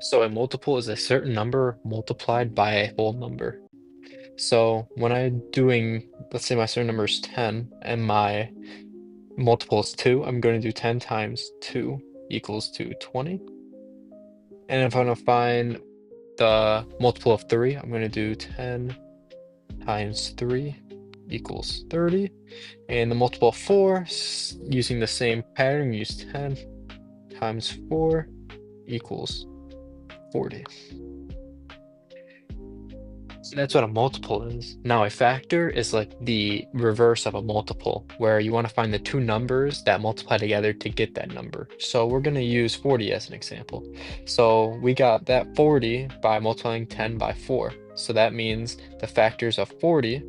So a multiple is a certain number multiplied by a whole number. So when I'm doing, let's say my certain number is 10 and my multiple is 2, I'm going to do 10 times 2 equals to 20. And if I want to find the multiple of 3, I'm going to do 10 times 3 equals 30. And the multiple of 4, using the same pattern, use 10 times 4 equals 40. So that's what a multiple is. Now, a factor is like the reverse of a multiple, where you want to find the two numbers that multiply together to get that number. So we're going to use 40 as an example. So we got that 40 by multiplying 10 by 4. So that means the factors of 40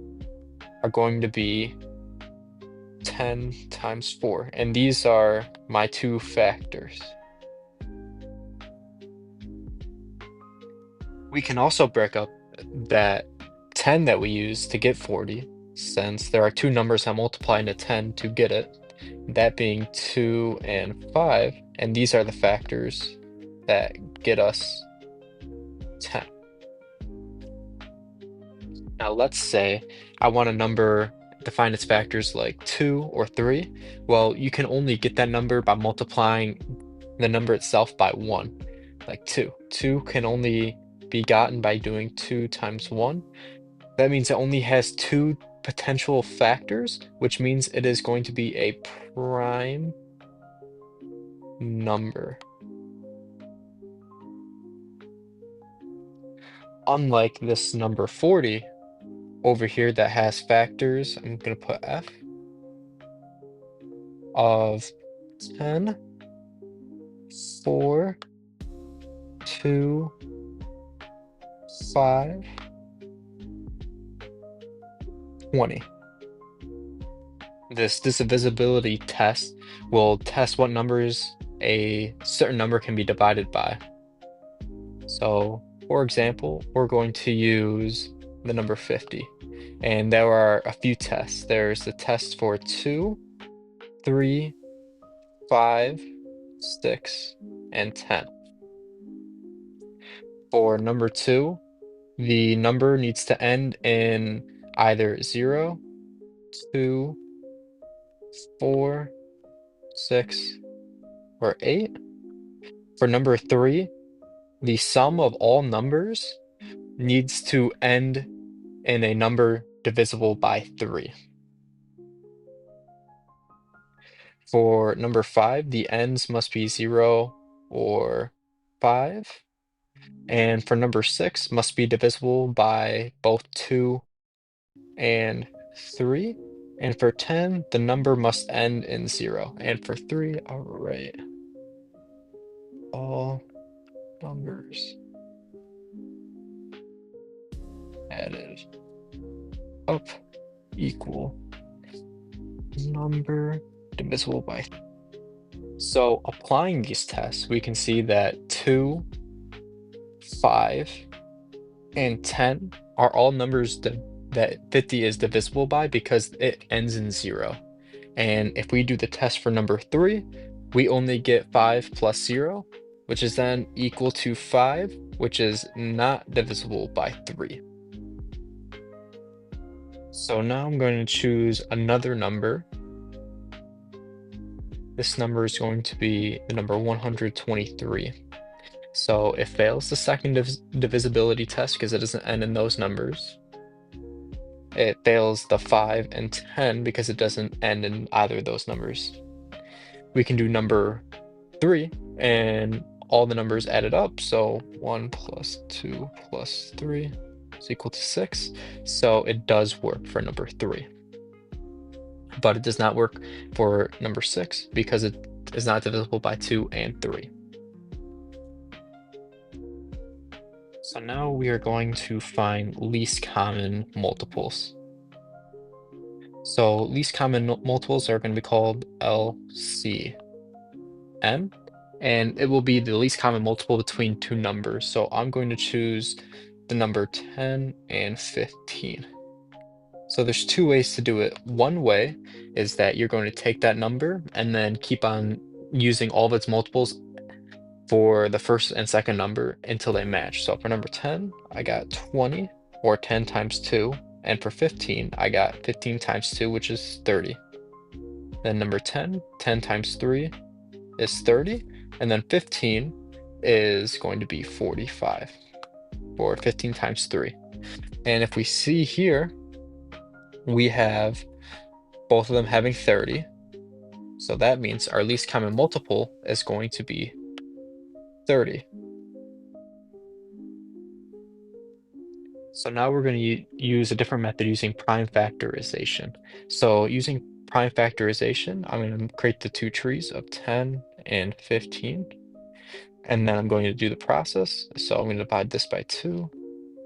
are going to be 10 times 4. And these are my two factors. We can also break up that 10 that we use to get 40, since there are two numbers that multiply into 10 to get it, that being 2 and 5, and these are the factors that get us 10. Now let's say I want a number to find its factors like 2 or 3. Well, you can only get that number by multiplying the number itself by 1, like 2. 2 can only be gotten by doing 2 times 1. That means it only has two potential factors, which means it is going to be a prime number. Unlike this number 40 over here that has factors, I'm going to put f of 10, 4, 2, 5, 20. This divisibility test will test what numbers a certain number can be divided by. So, for example, we're going to use the number 50. And there are a few tests. There's the test for 2, 3, 5, 6, and 10. For number 2, the number needs to end in either 0, 2, 4, 6, or 8. For number 3, the sum of all numbers needs to end in a number divisible by 3. For number 5, the ends must be 0 or 5. And for number 6, must be divisible by both 2 and 3. And for 10, the number must end in 0. And for 3, all right, all numbers added up equal number divisible by. So applying these tests, we can see that 2, 5, and 10 are all numbers that 50 is divisible by because it ends in 0. And if we do the test for number 3, we only get 5 plus 0, which is then equal to 5, which is not divisible by 3. So now I'm going to choose another number. This number is going to be the number 123. So it fails the second divisibility test because it doesn't end in those numbers. It fails the 5 and 10 because it doesn't end in either of those numbers. We can do number 3 and all the numbers added up. So 1 plus 2 plus 3 is equal to 6. So it does work for number 3. But it does not work for number 6 because it is not divisible by 2 and 3. So now we are going to find least common multiples. So least common multiples are going to be called LCM, and it will be the least common multiple between two numbers. So I'm going to choose the number 10 and 15. So there's two ways to do it. One way is that you're going to take that number and then keep on using all of its multiples for the first and second number until they match. So for number 10, I got 20, or 10 times 2. And for 15, I got 15 times 2, which is 30. Then number 10, 10 times 3 is 30. And then 15 is going to be 45, or 15 times 3. And if we see here, we have both of them having 30. So that means our least common multiple is going to be 30. So now we're going to use a different method using prime factorization. So using prime factorization, I'm going to create the two trees of 10 and 15. And then I'm going to do the process. So I'm going to divide this by 2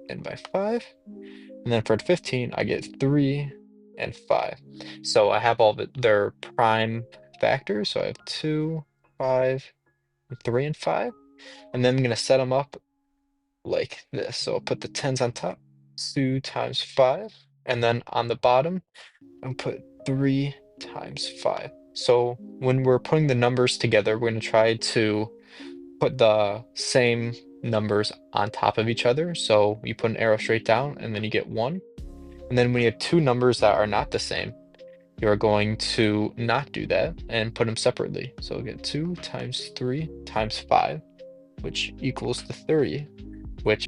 and by 5. And then for 15, I get 3 and 5. So I have all their prime factors. So I have 2, 5, 3, and 5. And then I'm going to set them up like this. So I'll put the 10s on top, 2 times 5. And then on the bottom, I'll put 3 times 5. So when we're putting the numbers together, we're going to try to put the same numbers on top of each other. So you put an arrow straight down and then you get 1. And then when you have two numbers that are not the same, you're going to not do that and put them separately. So we'll get 2 times 3 times 5, which equals the 30, which...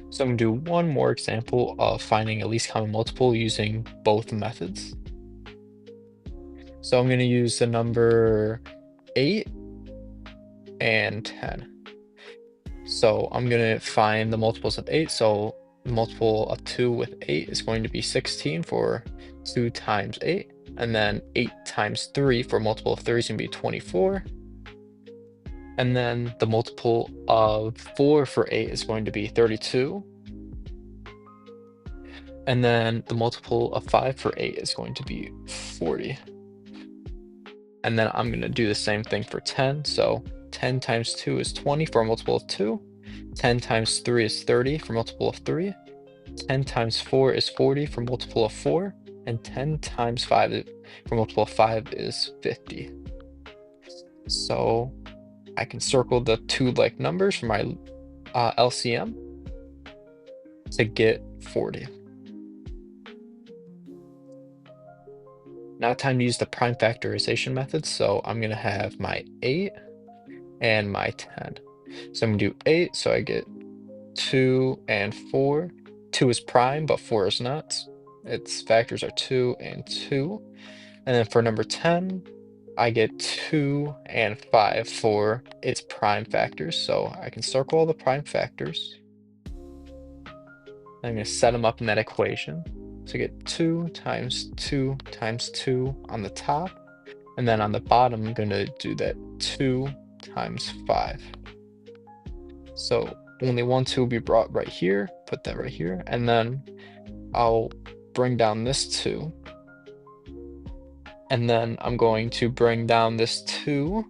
So I'm going to do one more example of finding a least common multiple using both methods. So I'm going to use the number 8 and 10. So I'm going to find the multiples of 8. So the multiple of 2 with 8 is going to be 16 for 2 times 8. And then 8 times 3 for multiple of 3 is going to be 24. And then the multiple of 4 for 8 is going to be 32. And then the multiple of 5 for 8 is going to be 40. And then I'm going to do the same thing for 10. So 10 times 2 is 20 for a multiple of 2. 10 times 3 is 30 for multiple of 3. 10 times 4 is 40 for multiple of 4. And 10 times 5 for multiple of 5 is 50. So I can circle the two like numbers for my LCM to get 40. Now time to use the prime factorization method. So I'm going to have my 8 and my 10. So I'm going to do 8, so I get 2 and 4. 2 is prime, but 4 is not. Its factors are 2 and 2. And then for number 10, I get 2 and 5 for its prime factors. So I can circle all the prime factors. I'm going to set them up in that equation. So I get 2 times 2 times 2 on the top. And then on the bottom, I'm going to do that 2 times 5. So only 1, 2 will be brought right here. Put that right here. And then I'll bring down this 2. And then I'm going to bring down this 2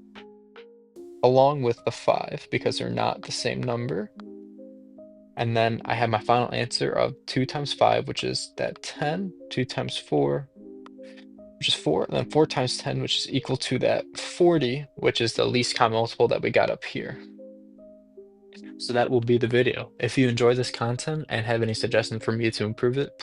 along with the 5 because they're not the same number. And then I have my final answer of 2 times 5, which is that 10, 2 times 4, which is 4, and then 4 times 10, which is equal to that 40, which is the least common multiple that we got up here. So that will be the video. If you enjoy this content and have any suggestions for me to improve it,